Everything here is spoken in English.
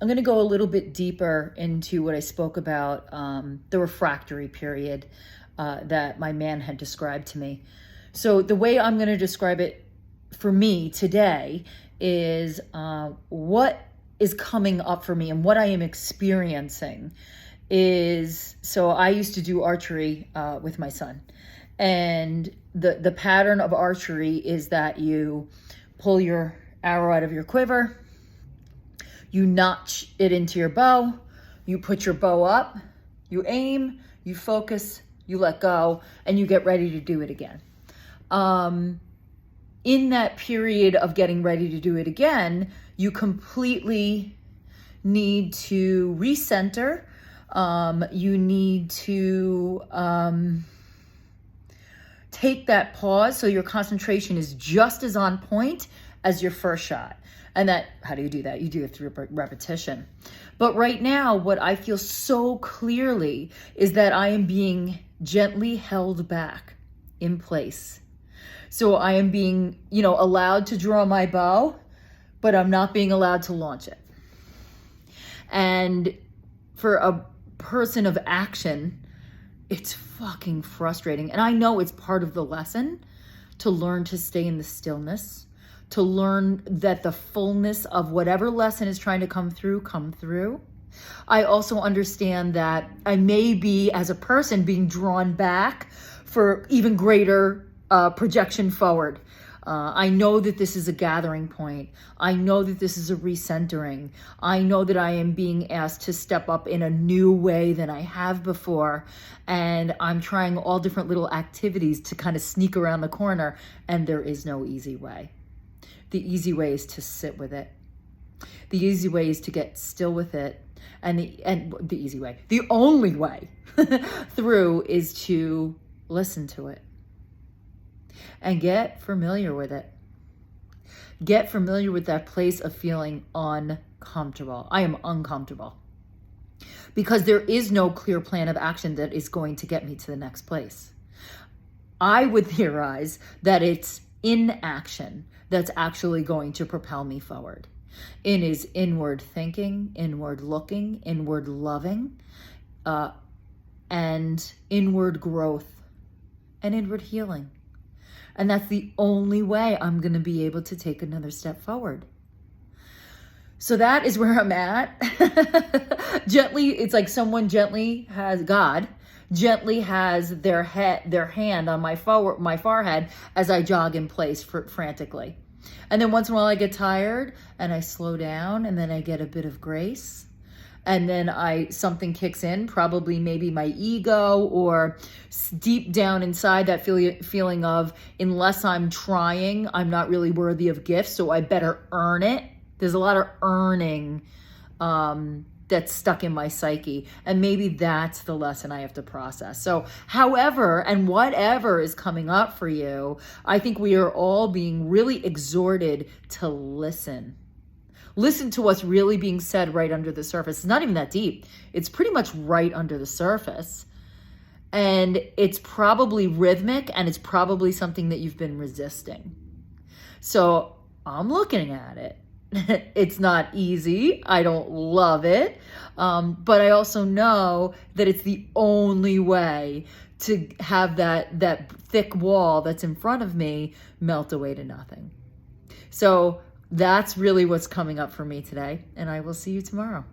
I'm going to go a little bit deeper into what I spoke about, the refractory period that my man had described to me. So the way I'm going to describe it for me today is what is coming up for me and what I am experiencing is, so I used to do archery with my son. And the pattern of archery is that you pull your arrow out of your quiver, you notch it into your bow, you put your bow up, you aim, you focus, you let go, and you get ready to do it again. In that period of getting ready to do it again, you completely need to recenter. You need to take that pause so your concentration is just as on point as your first shot. And that, how do you do that? You do it through repetition. But right now, what I feel so clearly is that I am being gently held back in place. So I am being, allowed to draw my bow, but I'm not being allowed to launch it. And for a person of action, it's fucking frustrating. And I know it's part of the lesson to learn to stay in the stillness, to learn that the fullness of whatever lesson is trying to come through. I also understand that I may be, as a person, being drawn back for even greater projection forward. I know that this is a gathering point. I know that this is a recentering. I know that I am being asked to step up in a new way than I have before. And I'm trying all different little activities to kind of sneak around the corner. And there is no easy way. The easy way is to sit with it. The easy way is to get still with it. And the only way through is to listen to it. And get familiar with it. Get familiar with that place of feeling uncomfortable. I am uncomfortable. Because there is no clear plan of action that is going to get me to the next place. I would theorize that it's inaction that's actually going to propel me forward. It is inward thinking, inward looking, inward loving, and inward growth and inward healing. And that's the only way I'm going to be able to take another step forward. So that is where I'm at. Gently, it's like someone God gently has their hand on my forehead as I jog in place frantically. And then once in a while I get tired and I slow down and then I get a bit of grace. And then something kicks in, probably maybe my ego or deep down inside that feeling of, unless I'm trying, I'm not really worthy of gifts, so I better earn it. There's a lot of earning that's stuck in my psyche. And maybe that's the lesson I have to process. So however and whatever is coming up for you, I think we are all being really exhorted to listen. Listen to what's really being said right under the surface. It's not even that deep. It's pretty much right under the surface. And it's probably rhythmic and it's probably something that you've been resisting. So I'm looking at it. It's not easy. I don't love it. But I also know that it's the only way to have that thick wall that's in front of me melt away to nothing. So that's really what's coming up for me today, and I will see you tomorrow.